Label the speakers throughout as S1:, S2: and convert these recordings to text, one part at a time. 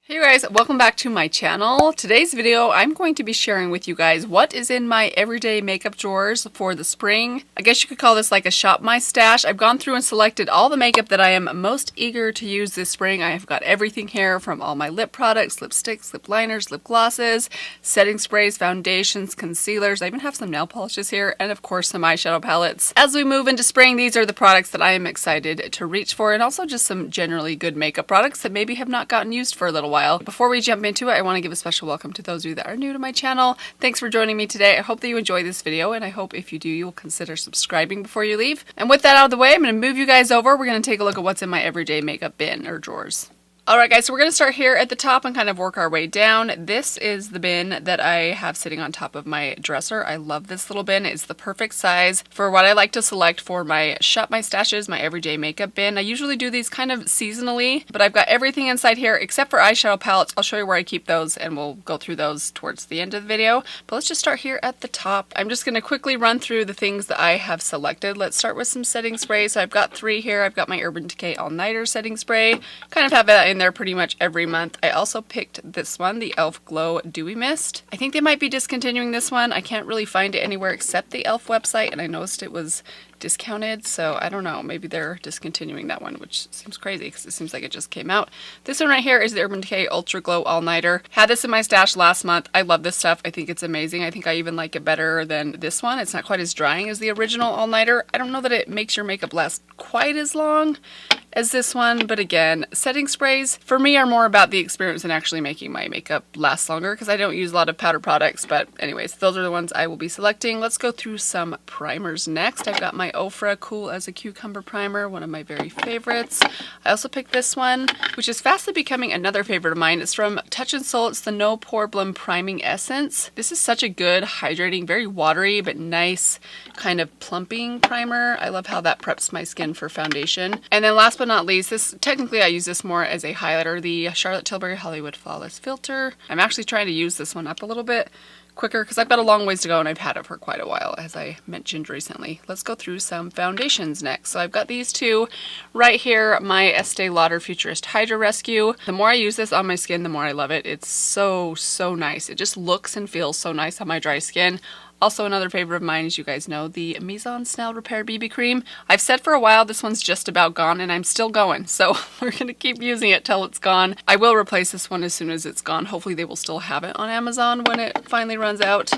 S1: Hey you guys, welcome back to my channel. Today's video, I'm going to be sharing with you guys what is in my everyday makeup drawers for the spring. I guess you could call this like a shop my stash. I've gone through and selected all the makeup that I am most eager to use this spring. I have got everything here from all my lip products, lipsticks, lip liners, lip glosses, setting sprays, foundations, concealers. I even have some nail polishes here, and of course some eyeshadow palettes. As we move into spring, these are the products that I am excited to reach for, and also just some generally good makeup products that maybe have not gotten used for a little while. Before we jump into it, I want to give a special welcome to those of you that are new to my channel. Thanks for joining me today. I hope that you enjoy this video, and I hope if you do, you will consider subscribing before you leave. And with that out of the way, I'm going to move you guys over. We're going to take a look at what's in my everyday makeup bin or drawers. Alright guys, so we're going to start here at the top and kind of work our way down. This is the bin that I have sitting on top of my dresser. I love this little bin. It's the perfect size for what I like to select for my shop my stashes, my everyday makeup bin. I usually do these kind of seasonally, but I've got everything inside here except for eyeshadow palettes. I'll show you where I keep those and we'll go through those towards the end of the video. But let's just start here at the top. I'm just going to quickly run through the things that I have selected. Let's start with some setting sprays. So I've got 3 here. I've got my Urban Decay All Nighter setting spray. Kind of have that in there pretty much every month. I also picked this one, the e.l.f. Glow Dewy Mist. I think they might be discontinuing this one. I can't really find it anywhere except the e.l.f. website, and I noticed it was discounted, so I don't know, maybe they're discontinuing that one, which seems crazy because it seems like it just came out. This one right here is the Urban Decay Ultra Glow All Nighter. Had this in my stash last month. I love this stuff. I think it's amazing. I think I even like it better than this one. It's not quite as drying as the original All Nighter. I don't know that it makes your makeup last quite as long as this one, but again, setting sprays for me are more about the experience than actually making my makeup last longer because I don't use a lot of powder products. But anyways, those are the ones I will be selecting. Let's go through some primers next. I've got my Ofra Cool as a Cucumber primer, one of my very favorites. I also picked this one, which is fastly becoming another favorite of mine. It's from Touch in Sol. It's the No Problem Priming Essence. This is such a good, hydrating, very watery, but nice kind of plumping primer. I love how that preps my skin for foundation. And then last but not least, this technically I use this more as a highlighter, the Charlotte Tilbury Hollywood Flawless Filter. I'm actually trying to use this one up a little bit quicker because I've got a long ways to go and I've had it for quite a while, as I mentioned recently. Let's go through some foundations next. So I've got these two right here, my Estee Lauder Futurist Hydra Rescue. The more I use this on my skin, the more I love it. It's so nice. It just looks and feels so nice on my dry skin. Also, another favorite of mine, as you guys know, the Maison Snail Repair BB Cream. I've said for a while this one's just about gone, and I'm still going, so we're going to keep using it till it's gone. I will replace this one as soon as it's gone. Hopefully they will still have it on Amazon when it finally runs out.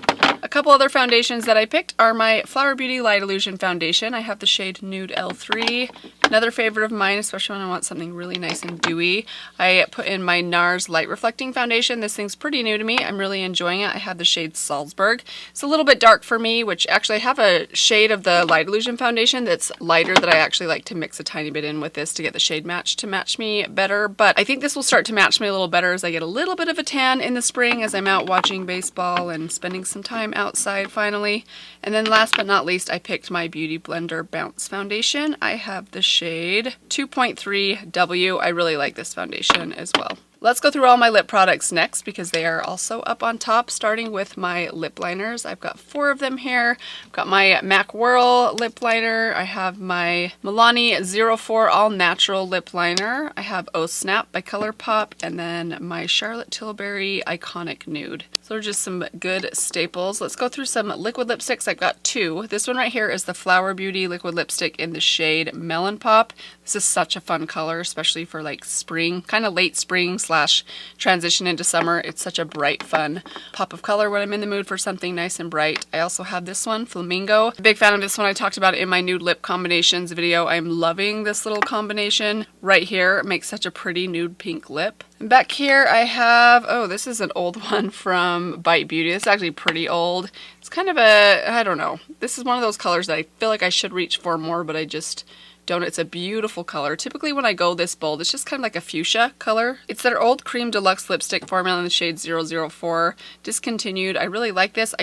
S1: A couple other foundations that I picked are my Flower Beauty Light Illusion Foundation. I have the shade Nude L3. Another favorite of mine, especially when I want something really nice and dewy. I put in my NARS Light Reflecting Foundation. This thing's pretty new to me. I'm really enjoying it. I have the shade Salzburg. It's a little bit dark for me, which actually I have a shade of the Light Illusion Foundation that's lighter that I actually like to mix a tiny bit in with this to get the shade match to match me better. But I think this will start to match me a little better as I get a little bit of a tan in the spring as I'm out watching baseball and spending some time outside finally. And then last but not least, I picked my Beauty Blender Bounce Foundation. I have the shade 2.3W. I really like this foundation as well. Let's go through all my lip products next because they are also up on top, starting with my lip liners. I've got 4 of them here. I've got my MAC Whirl lip liner. I have my Milani 04 All Natural lip liner. I have Oh Snap by ColourPop, and then my Charlotte Tilbury Iconic Nude. So they're just some good staples. Let's go through some liquid lipsticks. I've got 2. This one right here is the Flower Beauty liquid lipstick in the shade Melon Pop. This is such a fun color, especially for like spring, kind of late spring / transition into summer. It's such a bright, fun pop of color when I'm in the mood for something nice and bright. I also have this one, Flamingo. Big fan of this one. I talked about it in my nude lip combinations video. I'm loving this little combination right here. It makes such a pretty nude pink lip. And back here I have, oh, this is an old one from Bite Beauty. It's actually pretty old. It's kind of a, I don't know. This is one of those colors that I feel like I should reach for more, but I just don't. It's a beautiful color. Typically when I go this bold, it's just kind of like a fuchsia color. It's their old cream deluxe lipstick formula in the shade 004. Discontinued. I really like this.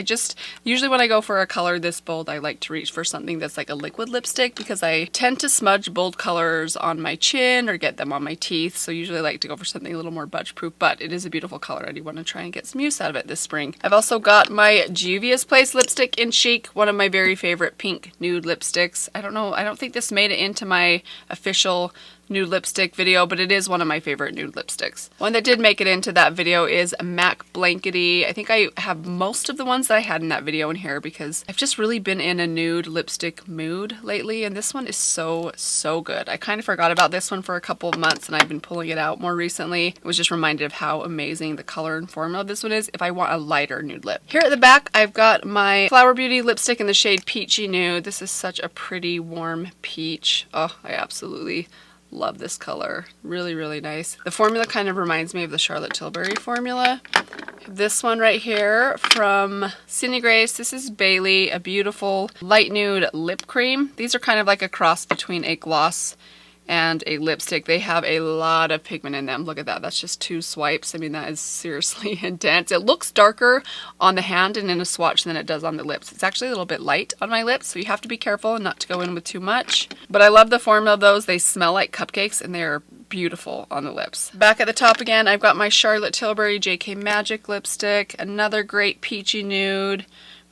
S1: Usually when I go for a color this bold, I like to reach for something that's like a liquid lipstick because I tend to smudge bold colors on my chin or get them on my teeth. So usually I like to go for something a little more budge proof, but it is a beautiful color. I do want to try and get some use out of it this spring. I've also got my Juvia's Place lipstick in Chic, one of my very favorite pink nude lipsticks. I don't know. I don't think this made it into my official nude lipstick video, but it is one of my favorite nude lipsticks. One that did make it into that video is MAC Blankety. I think I have most of the ones that I had in that video in here because I've just really been in a nude lipstick mood lately, and this one is so good. I kind of forgot about this one for a couple of months, and I've been pulling it out more recently. I was just reminded of how amazing the color and formula of this one is if I want a lighter nude lip. Here at the back, I've got my Flower Beauty lipstick in the shade Peachy Nude. This is such a pretty warm peach. Oh, I absolutely love this color. Really nice. The formula kind of reminds me of the Charlotte Tilbury formula. This one right here from Cindy Grace. This is Bailey, a beautiful light nude lip cream. These are kind of like a cross between a gloss and a lipstick. They have a lot of pigment in them. Look at that. That's just 2 swipes. I mean, that is seriously intense. It looks darker on the hand and in a swatch than it does on the lips. It's actually a little bit light on my lips, so you have to be careful not to go in with too much. But I love the formula of those. They smell like cupcakes and they're beautiful on the lips. Back at the top again, I've got my Charlotte Tilbury JK Magic lipstick. Another great peachy nude.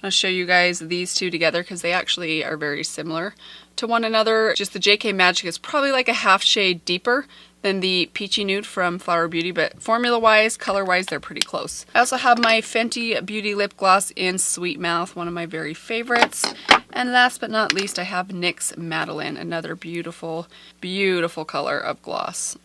S1: I'll show you guys these two together because they actually are very similar to one another. Just the JK Magic is probably like a half shade deeper than the Peachy Nude from Flower Beauty, but formula-wise, color-wise, they're pretty close. I also have my Fenty Beauty Lip Gloss in Sweet Mouth, one of my very favorites. And last but not least, I have NYX Madeline, another beautiful color of gloss.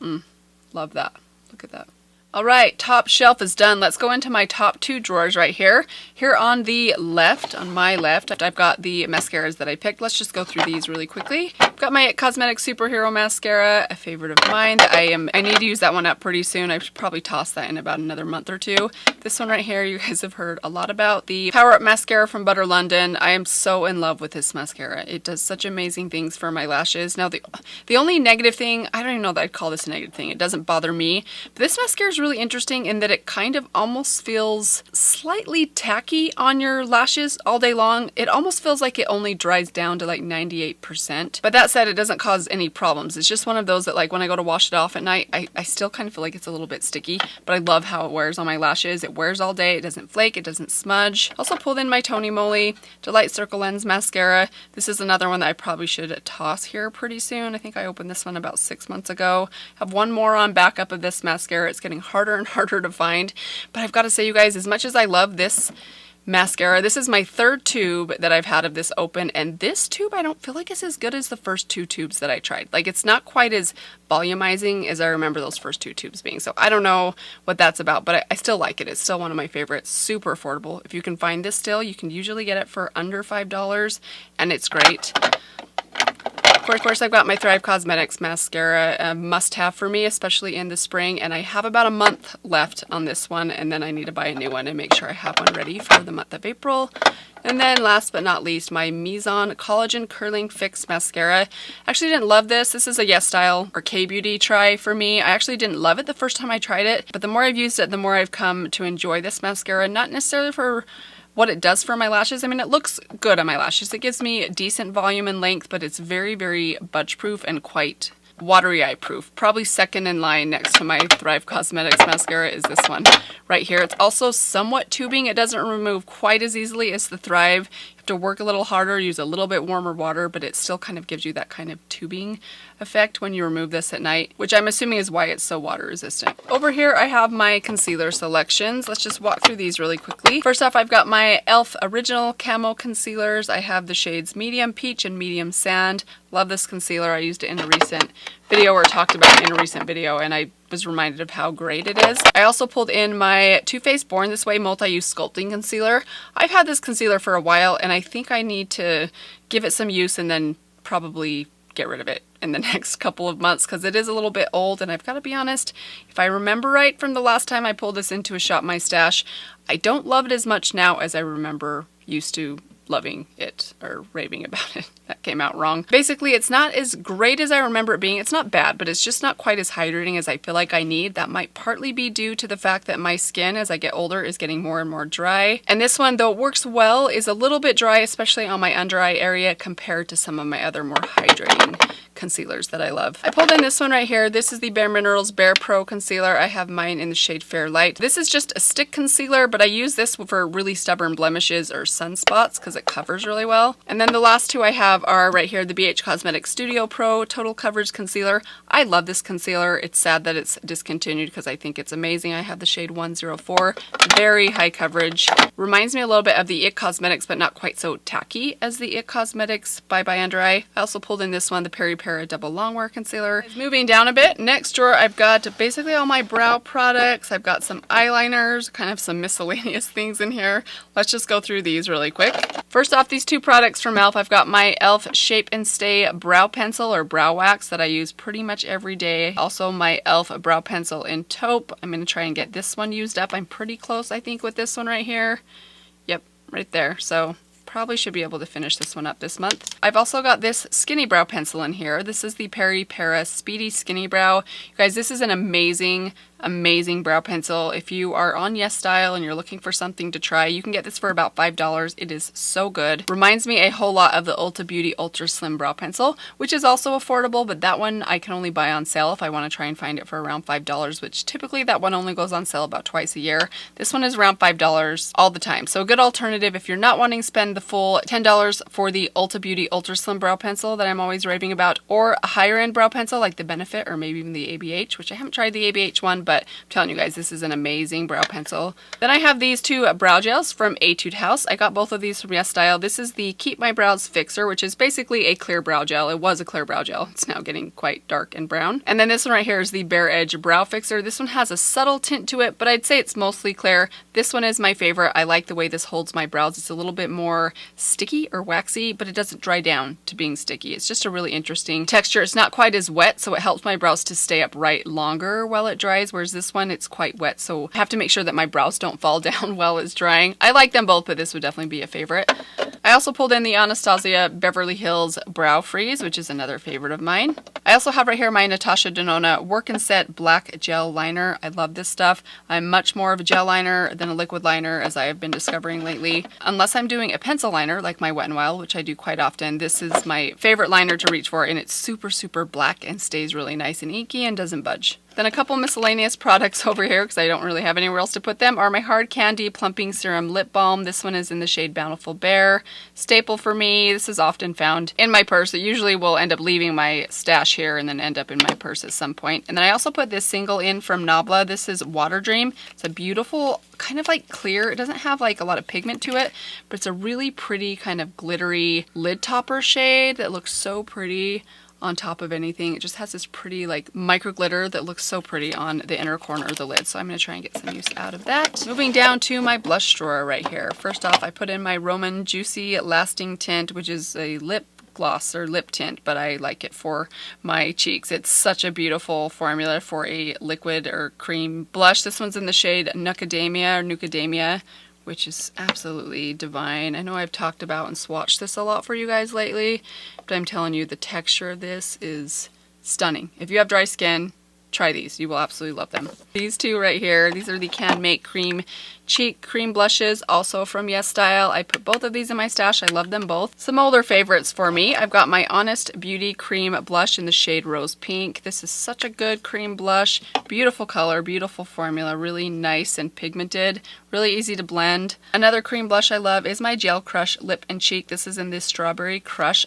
S1: Love that. Look at that. All right, top shelf is done. Let's go into my top 2 drawers right here. Here on the left, on my left, I've got the mascaras that I picked. Let's just go through these really quickly. I've got my Cosmetics Superhero Mascara, a favorite of mine. I need to use that one up pretty soon. I should probably toss that in about another month or 2. This one right here, you guys have heard a lot about. The Power Up Mascara from Butter London. I am so in love with this mascara. It does such amazing things for my lashes. Now, the only negative thing, I don't even know that I'd call this a negative thing. It doesn't bother me. But this mascara is really interesting in that it kind of almost feels slightly tacky on your lashes all day long. It almost feels like it only dries down to like 98%. But that said, it doesn't cause any problems. It's just one of those that, like, when I go to wash it off at night, I still kind of feel like it's a little bit sticky, but I love how it wears on my lashes. It wears all day. It doesn't flake. It doesn't smudge. Also pulled in my Tony Moly Delight Circle Lens Mascara. This is another one that I probably should toss here pretty soon. I think I opened this one about 6 months ago. I have one more on backup of this mascara. It's getting harder and harder to find, but I've got to say, you guys, as much as I love this mascara, this is my 3rd tube that I've had of this open, and this tube I don't feel like is as good as the first 2 tubes that I tried. Like, it's not quite as volumizing as I remember those first 2 tubes being, so I don't know what that's about, but I still like it. It's still one of my favorites. Super affordable. If you can find this still, you can usually get it for under $5, and it's great. Of course, I've got my Thrive Cosmetics mascara, a must-have for me, especially in the spring, and I have about a month left on this one, and then I need to buy a new one and make sure I have one ready for the month of April. And then last but not least, my Mizon Collagen Curling Fix Mascara. I actually didn't love this. This is a Yes Style or K-Beauty try for me. I actually didn't love it the first time I tried it, but the more I've used it, the more I've come to enjoy this mascara, not necessarily for what it does for my lashes. I mean, it looks good on my lashes. It gives me decent volume and length, but it's very budge proof and quite watery eye proof. Probably second in line next to my Thrive Cosmetics mascara is this one right here. It's also somewhat tubing. It doesn't remove quite as easily as the Thrive. You have to work a little harder, use a little bit warmer water, but it still kind of gives you that kind of tubing effect when you remove this at night, which I'm assuming is why it's so water resistant. Over here I have my concealer selections. Let's just walk through these really quickly. First off, I've got my e.l.f. Original Camo Concealers. I have the shades Medium Peach and Medium Sand. Love this concealer. I used it in a recent video, or talked about in a recent video, and I was reminded of how great it is. I also pulled in my Too Faced Born This Way Multi-Use Sculpting Concealer. I've had this concealer for a while, and I think I need to give it some use and then probably get rid of it in the next couple of months because it is a little bit old, and I've got to be honest, if I remember right from the last time I pulled this into a Shop My Stash, I don't love it as much now as I remember used to loving it or raving about it. That came out wrong. Basically, it's not as great as I remember it being. It's not bad, but it's just not quite as hydrating as I feel like I need. That might partly be due to the fact that my skin, as I get older, is getting more and more dry. And this one, though it works well, is a little bit dry, especially on my under eye area compared to some of my other more hydrating concealers that I love. I pulled in this one right here. This is the Bare Minerals Bare Pro Concealer. I have mine in the shade Fair Light. This is just a stick concealer, but I use this for really stubborn blemishes or sunspots because it covers really well. And then the last two I have are right here, the BH Cosmetics Studio Pro Total Coverage Concealer. I love this concealer. It's sad that it's discontinued because I think it's amazing. I have the shade 104. Very high coverage. Reminds me a little bit of the IT Cosmetics, but not quite so tacky as the IT Cosmetics Bye Bye Under Eye. I also pulled in this one, the Peri Para Double Longwear Concealer. Moving down a bit, next drawer I've got basically all my brow products. I've got some eyeliners, kind of some miscellaneous things in here. Let's just go through these really quick. First off, these two products from e.l.f. I've got my e.l.f. Shape and Stay Brow Pencil or Brow Wax that I use pretty much every day. Also my e.l.f. Brow Pencil in Taupe. I'm going to try and get this one used up. I'm pretty close, I think, with this one right here. Yep, right there. So probably should be able to finish this one up this month. I've also got this skinny brow pencil in here. This is the Peri Para Speedy Skinny Brow. You guys, this is an amazing brow pencil. If you are on YesStyle and you're looking for something to try, you can get this for about $5. It is so good. Reminds me a whole lot of the Ulta Beauty Ultra Slim Brow Pencil, which is also affordable, but that one I can only buy on sale if I want to try and find it for around $5, which typically that one only goes on sale about twice a year. This one is around $5 all the time. So a good alternative if you're not wanting to spend the full $10 for the Ulta Beauty Ultra Slim Brow Pencil that I'm always raving about, or a higher end brow pencil like the Benefit or maybe even the ABH, which I haven't tried the ABH one, but I'm telling you guys, this is an amazing brow pencil. Then I have these two brow gels from Etude House. I got both of these from YesStyle. This is the Keep My Brows Fixer, which is basically a clear brow gel. It was a clear brow gel. It's now getting quite dark and brown. And then this one right here is the Bare Edge Brow Fixer. This one has a subtle tint to it, but I'd say it's mostly clear. This one is my favorite. I like the way this holds my brows. It's a little bit more sticky or waxy, but it doesn't dry down to being sticky. It's just a really interesting texture. It's not quite as wet, so it helps my brows to stay upright longer while it dries, whereas this one, it's quite wet, so I have to make sure that my brows don't fall down while it's drying. I like them both, but this would definitely be a favorite. I also pulled in the Anastasia Beverly Hills Brow Freeze, which is another favorite of mine. I also have right here my Natasha Denona Work and Set Black Gel Liner. I love this stuff. I'm much more of a gel liner than a liquid liner, as I have been discovering lately. Unless I'm doing a pencil liner, like my Wet n Wild, which I do quite often, this is my favorite liner to reach for, and it's super black and stays really nice and inky and doesn't budge. Then a couple miscellaneous products over here, because I don't really have anywhere else to put them, are my Hard Candy Plumping Serum Lip Balm. This one is in the shade Bountiful Bear. Staple for me. This is often found in my purse. It usually will end up leaving my stash here and then end up in my purse at some point. And then I also put this single in from Nabla. This is Water Dream. It's a beautiful, kind of like clear. It doesn't have like a lot of pigment to it, but it's a really pretty kind of glittery lid topper shade that looks so pretty on top of anything. It just has this pretty like micro glitter that looks so pretty on the inner corner of the lid. So I'm going to try and get some use out of that. Moving down to my blush drawer right here. First off, I put in my Roman Juicy Lasting Tint, which is a lip gloss or lip tint, but I like it for my cheeks. It's such a beautiful formula for a liquid or cream blush. This one's in the shade Nucadamia, which is absolutely divine. I know I've talked about and swatched this a lot for you guys lately, but I'm telling you, the texture of this is stunning. If you have dry skin, try these. You will absolutely love them. These two right here, these are the Can Make Cream Cheek Cream Blushes, also from YesStyle. I put both of these in my stash. I love them both. Some older favorites for me. I've got my Honest Beauty Cream Blush in the shade Rose Pink. This is such a good cream blush. Beautiful color, beautiful formula, really nice and pigmented, really easy to blend. Another cream blush I love is my Gel Crush Lip and Cheek. This is in this Strawberry Crush.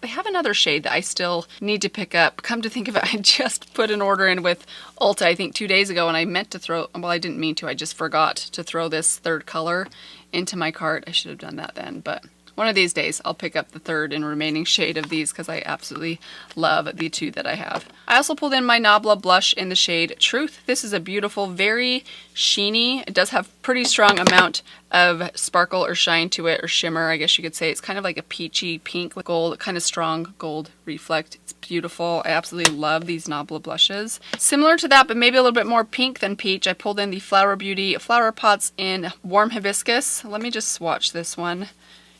S1: They have another shade that I still need to pick up. Come to think of it, I just put an order in with Ulta, I think 2 days ago, and I meant to throw, well, I didn't mean to, I just forgot to throw this third color into my cart. I should have done that then, but one of these days I'll pick up the third and remaining shade of these because I absolutely love the two that I have. I also pulled in my Nabla blush in the shade Truth. This is a beautiful, very sheeny. It does have pretty strong amount of sparkle or shine to it, or shimmer, I guess you could say. It's kind of like a peachy pink with gold, kind of strong gold reflect. It's beautiful. I absolutely love these Nabla blushes. Similar to that, but maybe a little bit more pink than peach, I pulled in the Flower Beauty Flower Pots in Warm Hibiscus. Let me just swatch this one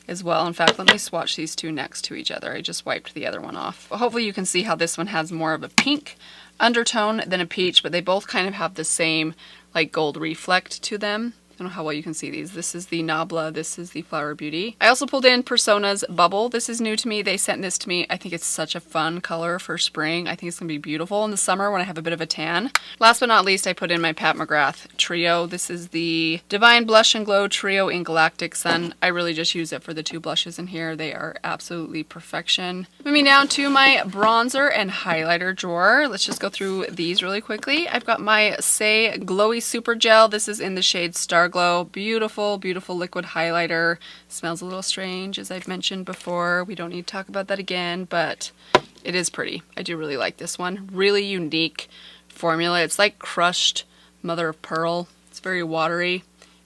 S1: as well. In fact, let me swatch these two next to each other. I just wiped the other one off. But hopefully you can see how this one has more of a pink undertone than a peach, but they both kind of have the same like gold reflect to them. I don't know how well you can see these. This is the Nabla, this is the Flower Beauty. I also pulled in Persona's Bubble. This is new to me. They sent this to me. I think it's such a fun color for spring. I think it's gonna be beautiful in the summer when I have a bit of a tan. Last but not least, I put in my Pat McGrath Trio. This is the Divine Blush and Glow Trio in Galactic Sun. I really just use it for the two blushes in here. They are absolutely perfection. Moving down to my bronzer and highlighter drawer. Let's just go through these really quickly. I've got my Say Glowy Super Gel. This is in the shade Star Glow. Beautiful, beautiful liquid highlighter. Smells a little strange, as I've mentioned before. We don't need to talk about that again, but it is pretty. I do really like this one. Really unique formula. It's like crushed mother of pearl. It's very watery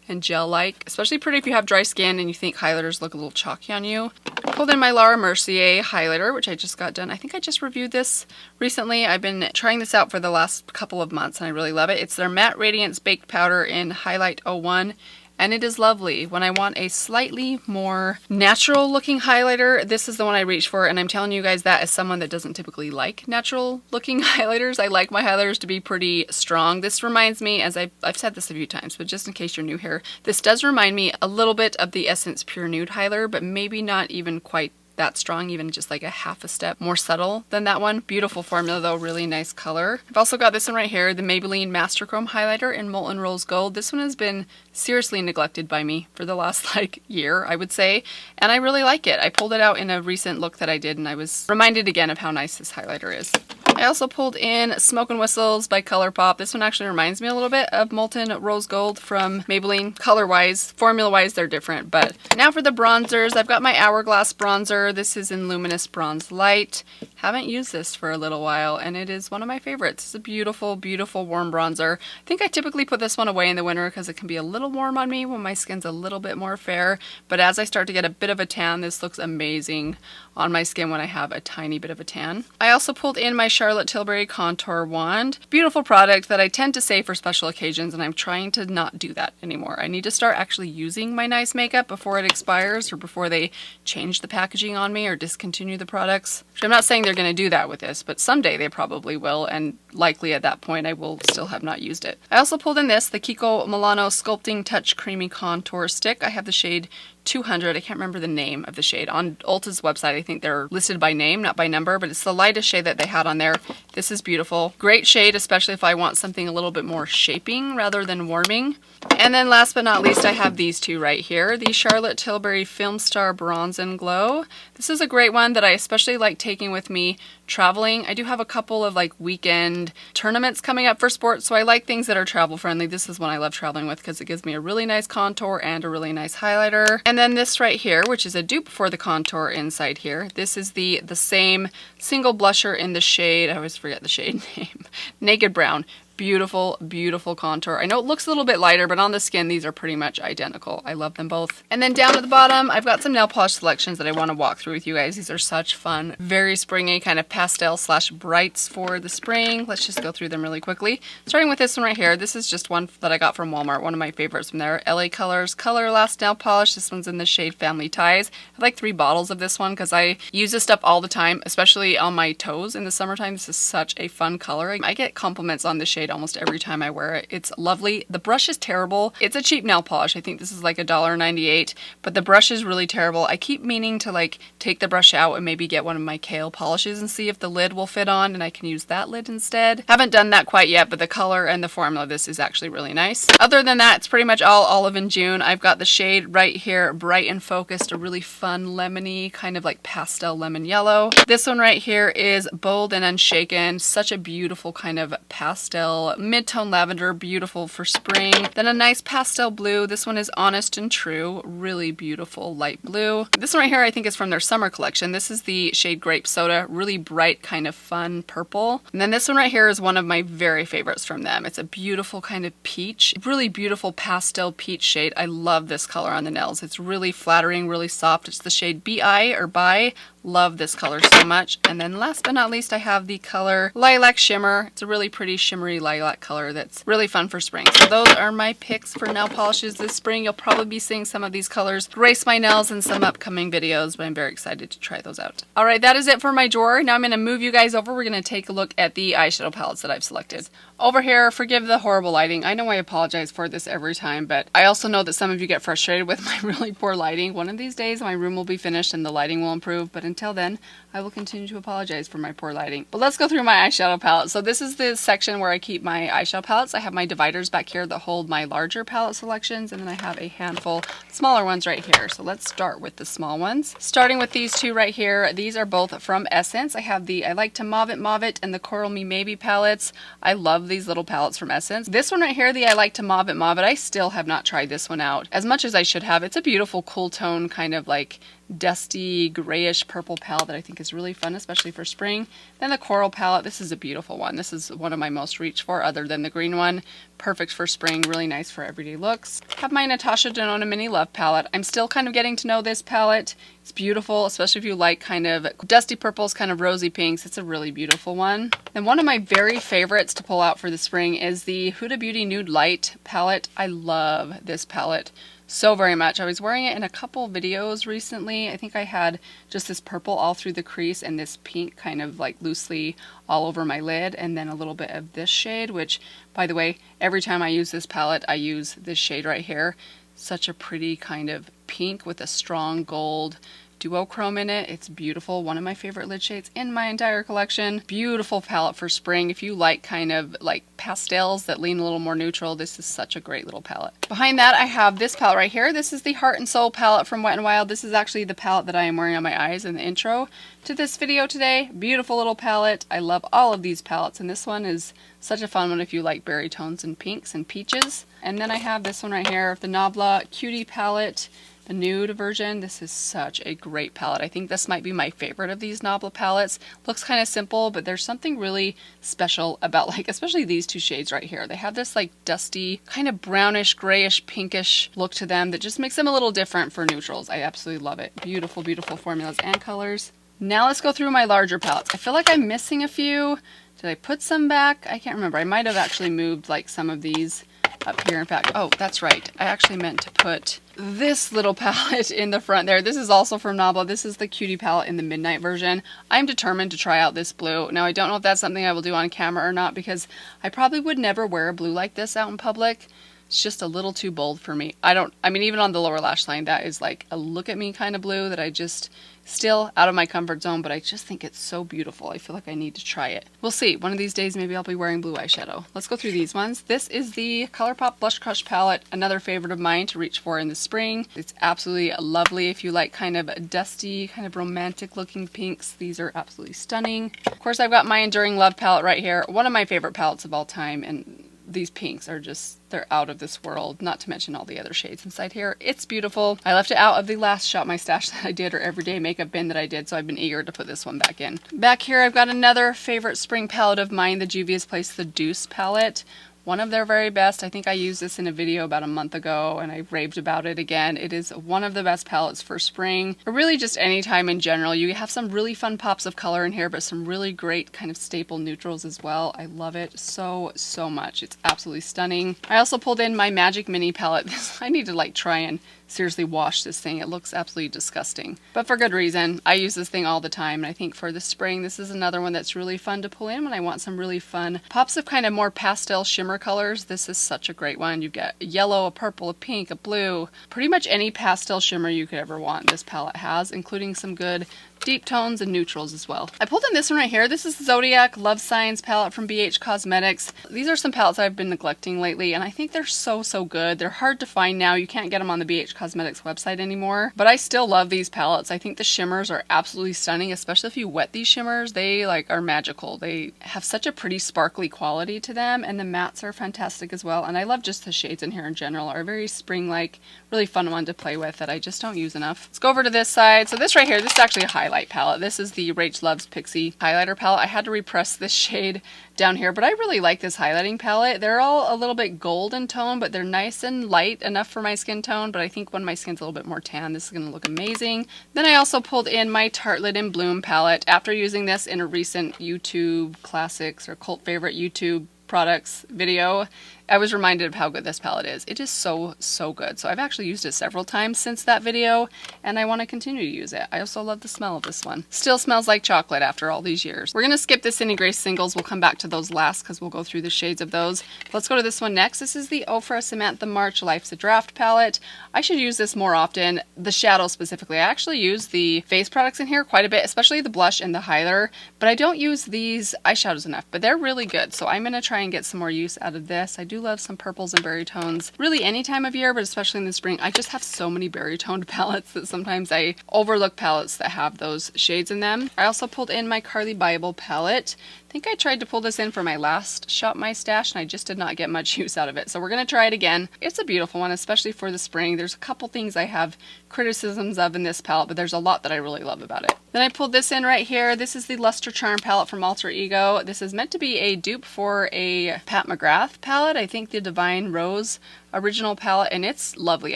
S1: and gel-like. Especially pretty if you have dry skin and you think highlighters look a little chalky on you. I pulled in my Laura Mercier highlighter, which I just got done. I think I just reviewed this recently. I've been trying this out for the last couple of months and I really love it. It's their Matte Radiance Baked Powder in Highlight 01. And it is lovely. When I want a slightly more natural looking highlighter, this is the one I reach for. And I'm telling you guys that as someone that doesn't typically like natural looking highlighters. I like my highlighters to be pretty strong. This reminds me, as I've said this a few times, but just in case you're new here, this does remind me a little bit of the Essence Pure Nude highlighter, but maybe not even quite that strong, even just like a half a step more subtle than that one. Beautiful formula though, really nice color. I've also got this one right here, the Maybelline Master Chrome highlighter in Molten Rose Gold. This one has been seriously neglected by me for the last like year, I would say, and I really like it. I pulled it out in a recent look that I did and I was reminded again of how nice this highlighter is. I also pulled in Smoke and Whistles by ColourPop. This one actually reminds me a little bit of Molten Rose Gold from Maybelline. Color-wise, formula-wise, they're different. But now for the bronzers. I've got my Hourglass bronzer. This is in Luminous Bronze Light. Haven't used this for a little while, and it is one of my favorites. It's a beautiful, beautiful warm bronzer. I think I typically put this one away in the winter because it can be a little warm on me when my skin's a little bit more fair. But as I start to get a bit of a tan, this looks amazing on my skin when I have a tiny bit of a tan. I also pulled in my Charlotte Tilbury Contour Wand. Beautiful product that I tend to save for special occasions, and I'm trying to not do that anymore. I need to start actually using my nice makeup before it expires or before they change the packaging on me or discontinue the products. Which I'm not saying they're going to do that with this, but someday they probably will, and likely at that point I will still have not used it. I also pulled in this, the Kiko Milano Sculpting Touch Creamy Contour Stick. I have the shade 200. I can't remember the name of the shade. On Ulta's website, I think they're listed by name, not by number, but it's the lightest shade that they had on there. This is beautiful. Great shade, especially if I want something a little bit more shaping rather than warming. And then last but not least, I have these two right here. The Charlotte Tilbury Film Star Bronze and Glow. This is a great one that I especially like taking with me traveling. I do have a couple of like weekend tournaments coming up for sports, so I like things that are travel friendly. This is one I love traveling with because it gives me a really nice contour and a really nice highlighter. And then this right here, which is a dupe for the contour inside here. This is the same single blusher in the shade, I always forget the shade name, Naked Brown. Beautiful, beautiful contour. I know it looks a little bit lighter, but on the skin, these are pretty much identical. I love them both. And then down at the bottom, I've got some nail polish selections that I want to walk through with you guys. These are such fun, very springy kind of pastel slash brights for the spring. Let's just go through them really quickly. Starting with this one right here. This is just one that I got from Walmart, one of my favorites from there. LA Colors Color Last Nail Polish. This one's in the shade Family Ties. I have like 3 bottles of this one because I use this stuff all the time, especially on my toes in the summertime. This is such a fun color. I get compliments on the shade almost every time I wear it. It's lovely. The brush is terrible. It's a cheap nail polish. I think this is like $1.98, but the brush is really terrible. I keep meaning to like take the brush out and maybe get one of my Kale polishes and see if the lid will fit on and I can use that lid instead. Haven't done that quite yet, but the color and the formula of this is actually really nice. Other than that, it's pretty much all Olive and June. I've got the shade right here, Bright and Focused, a really fun lemony, kind of like pastel lemon yellow. This one right here is Bold and Unshaken. Such a beautiful kind of pastel mid-tone lavender, beautiful for spring. Then a nice pastel blue. This one is Honest and True, really beautiful light blue. This one right here I think is from their summer collection. This is the shade Grape Soda, really bright kind of fun purple. And then this one right here is one of my very favorites from them. It's a beautiful kind of peach, really beautiful pastel peach shade. I love this color on the nails. It's really flattering, really soft. It's the shade BI or By Love this color so much. And then last but not least, I have the color Lilac Shimmer. It's a really pretty shimmery lilac color that's really fun for spring. So those are my picks for nail polishes this spring. You'll probably be seeing some of these colors grace my nails in some upcoming videos, but I'm very excited to try those out. All right, that is it for my drawer. Now I'm going to move you guys over. We're going to take a look at the eyeshadow palettes that I've selected. Over here, forgive the horrible lighting. I know I apologize for this every time, but I also know that some of you get frustrated with my really poor lighting. One of these days my room will be finished and the lighting will improve, but until then, I will continue to apologize for my poor lighting. But let's go through my eyeshadow palette. So this is the section where I keep my eyeshadow palettes. I have my dividers back here that hold my larger palette selections, and then I have a handful smaller ones right here. So let's start with the small ones. Starting with these two right here. These are both from Essence. I have the I Like to Mauve It and the Coral Me Maybe palettes. I love these little palettes from Essence. This one right here, the I Like to Mauve It, I still have not tried this one out as much as I should have. It's a beautiful cool tone, kind of like dusty grayish purple palette that I think is really fun, especially for spring. Then the Coral palette, this is a beautiful one. This is one of my most reached for other than the green one. Perfect for spring, really nice for everyday looks. Have my Natasha Denona Mini Love palette. I'm still kind of getting to know this palette. It's beautiful, especially if you like kind of dusty purples, kind of rosy pinks. It's a really beautiful one. And one of my very favorites to pull out for the spring is the Huda Beauty Nude Light palette. I love this palette so very much. I was wearing it in a couple videos recently. I think I had just this purple all through the crease and this pink kind of like loosely all over my lid, and then a little bit of this shade, which by the way, every time I use this palette, I use this shade right here. Such a pretty kind of pink with a strong gold duochrome in it. It's beautiful. One of my favorite lid shades in my entire collection. Beautiful palette for spring. If you like kind of like pastels that lean a little more neutral, this is such a great little palette. Behind that, I have this palette right here. This is the Heart and Soul palette from Wet n Wild. This is actually the palette that I am wearing on my eyes in the intro to this video today. Beautiful little palette. I love all of these palettes, and this one is such a fun one if you like berry tones and pinks and peaches. And then I have this one right here, the Nabla Cutie palette. The nude version. This is such a great palette. I think this might be my favorite of these Nabla palettes. Looks kind of simple, but there's something really special about, like, especially these two shades right here. They have this like dusty, kind of brownish, grayish, pinkish look to them that just makes them a little different for neutrals. I absolutely love it. Beautiful, beautiful formulas and colors. Now let's go through my larger palettes. I feel like I'm missing a few. Did I put some back? I can't remember. I might have actually moved like some of these up here. In fact, oh, that's right. I actually meant to put this little palette in the front there. This is also from Nabla. This is the Cutie palette in the Midnight version. I'm determined to try out this blue. Now, I don't know if that's something I will do on camera or not, because I probably would never wear a blue like this out in public. It's just a little too bold for me. I mean, even on the lower lash line, that is like a look at me kind of blue that I just, still out of my comfort zone, but I just think it's so beautiful. I feel like I need to try it. We'll see. One of these days, maybe I'll be wearing blue eyeshadow. Let's go through these ones. This is the ColourPop Blush Crush palette, another favorite of mine to reach for in the spring. It's absolutely lovely if you like kind of dusty, kind of romantic looking pinks. These are absolutely stunning. Of course, I've got my Enduring Love palette right here. One of my favorite palettes of all time, and these pinks are just, they're out of this world, not to mention all the other shades inside here. It's beautiful. I left it out of the last Shop My Stash that I did, or everyday makeup bin that I did, so I've been eager to put this one back in. Back here, I've got another favorite spring palette of mine, the Juvia's Place, the Deuce palette. One of their very best. I think I used this in a video about a month ago and I raved about it again. It is one of the best palettes for spring, or really just any time in general. You have some really fun pops of color in here, but some really great kind of staple neutrals as well. I love it so, so much. It's absolutely stunning. I also pulled in my Magic Mini palette. I need to like try and seriously wash this thing. It looks absolutely disgusting, but for good reason. I use this thing all the time, and I think for the spring, this is another one that's really fun to pull in when I want some really fun pops of kind of more pastel shimmer colors. This is such a great one. You get a yellow, a purple, a pink, a blue, pretty much any pastel shimmer you could ever want this palette has, including some good deep tones and neutrals as well. I pulled in this one right here. This is the Zodiac Love Signs palette from BH Cosmetics. These are some palettes I've been neglecting lately, and I think they're so, so good. They're hard to find now. You can't get them on the BH Cosmetics website anymore, but I still love these palettes. I think the shimmers are absolutely stunning, especially if you wet these shimmers. They like are magical. They have such a pretty sparkly quality to them, and the mattes palettes are fantastic as well. And I love just the shades in here in general. Are very spring-like, really fun one to play with that I just don't use enough. Let's go over to this side. So this right here, this is actually a highlight palette. This is the Rach Loves Pixie highlighter palette. I had to repress this shade down here, but I really like this highlighting palette. They're all a little bit gold in tone, but they're nice and light enough for my skin tone. But I think when my skin's a little bit more tan, this is going to look amazing. Then I also pulled in my Tartelette in Bloom palette after using this in a recent YouTube classics or cult favorite YouTube products video. I was reminded of how good this palette is. It is so good. So I've actually used it several times since that video, and I want to continue to use it. I also love the smell of this one. Still smells like chocolate after all these years. We're going to skip the Cindy Grace singles. We'll come back to those last because we'll go through the shades of those. Let's go to this one next. This is the Ofra Samantha March Life's a Draft palette. I should use this more often. The shadow specifically. I actually use the face products in here quite a bit, especially the blush and the highlighter, but I don't use these eyeshadows enough, but they're really good. So I'm going to try and get some more use out of this. I do love some purples and berry tones really any time of year, but especially in the spring. I just have so many berry toned palettes that sometimes I overlook palettes that have those shades in them. I also pulled in my Carly Bible palette. I think I tried to pull this in for my last Shop My Stash and I just did not get much use out of it. So we're going to try it again. It's a beautiful one, especially for the spring. There's a couple things I have criticisms of in this palette, but there's a lot that I really love about it. Then I pulled this in right here. This is the Luster Charm palette from Alter Ego. This is meant to be a dupe for a Pat McGrath palette. I think the Divine Rose original palette, and it's lovely.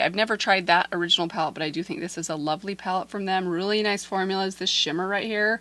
S1: I've never tried that original palette, but I do think this is a lovely palette from them. Really nice formulas. This shimmer right here,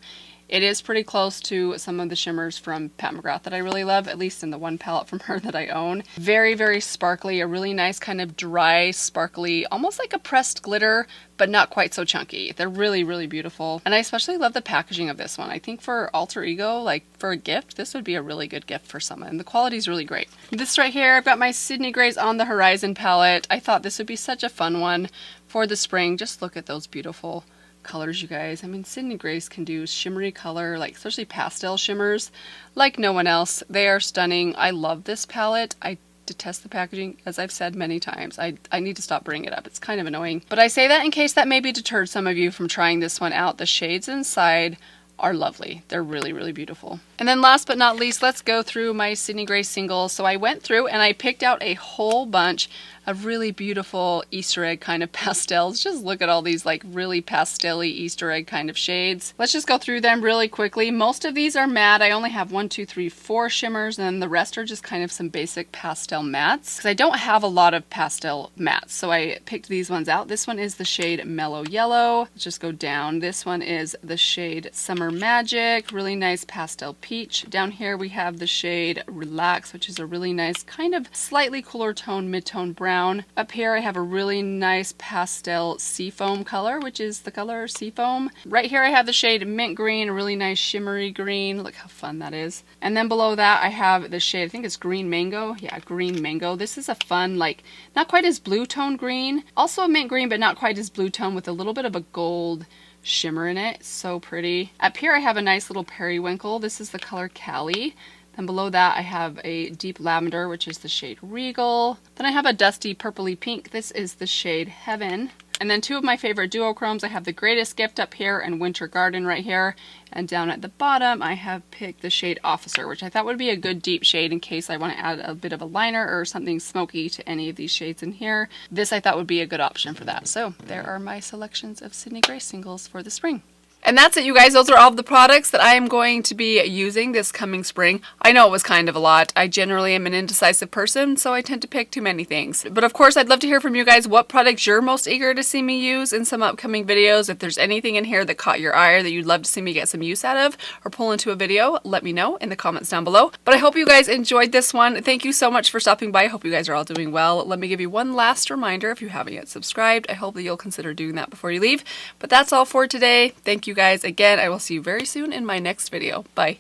S1: it is pretty close to some of the shimmers from Pat McGrath that I really love, at least in the one palette from her that I own. Very sparkly, a really nice kind of dry, sparkly, almost like a pressed glitter, but not quite so chunky. They're really beautiful. And I especially love the packaging of this one. I think for Alter Ego, like for a gift, this would be a really good gift for someone. And the quality is really great. This right here, I've got my Sydney Grace On the Horizon palette. I thought this would be such a fun one for the spring. Just look at those beautiful colors, you guys. I mean, Sydney Grace can do shimmery color, like especially pastel shimmers, like no one else. They are stunning. I love this palette. I detest the packaging, as I've said many times. I need to stop bringing it up. It's kind of annoying. But I say that in case that maybe deterred some of you from trying this one out. The shades inside are lovely. They're really beautiful. And then last but not least, let's go through my Sydney Grace singles. So I went through and I picked out a whole bunch of really beautiful Easter egg kind of pastels. Just look at all these like really pastel-y Easter egg kind of shades. Let's just go through them really quickly. Most of these are matte. I only have 1, 2, 3, 4 shimmers, and the rest are just kind of some basic pastel mattes because I don't have a lot of pastel mattes. So I picked these ones out. This one is the shade Mellow Yellow. Let's just go down. This one is the shade Summer Magic. Really nice pastel peach. Down here we have the shade Relax, which is a really nice kind of slightly cooler tone, mid-tone brown. Up here I have a really nice pastel seafoam color, which is the color Seafoam. Right here I have the shade Mint Green, a really nice shimmery green. Look how fun that is. And then below that I have the shade, I think it's Green Mango. Yeah, Green Mango. This is a fun, like, not quite as blue tone green. Also a mint green, but not quite as blue tone, with a little bit of a gold shimmer in it. So pretty. Up here I have a nice little periwinkle. This is the color Cali. Then below that I have a deep lavender, which is the shade Regal. Then I have a dusty purpley pink. This is the shade Heaven. And then two of my favorite duochromes. I have the Greatest Gift up here and Winter Garden right here. And down at the bottom I have picked the shade Officer, which I thought would be a good deep shade in case I want to add a bit of a liner or something smoky to any of these shades in here. This I thought would be a good option for that. So there are my selections of Sydney Grace singles for the spring. And that's it, you guys. Those are all of the products that I am going to be using this coming spring. I know it was kind of a lot. I generally am an indecisive person, so I tend to pick too many things. But of course, I'd love to hear from you guys what products you're most eager to see me use in some upcoming videos. If there's anything in here that caught your eye or that you'd love to see me get some use out of or pull into a video, let me know in the comments down below. But I hope you guys enjoyed this one. Thank you so much for stopping by. I hope you guys are all doing well. Let me give you one last reminder. If you haven't yet subscribed, I hope that you'll consider doing that before you leave. But that's all for today. Thank you guys again. I will see you very soon in my next video. Bye.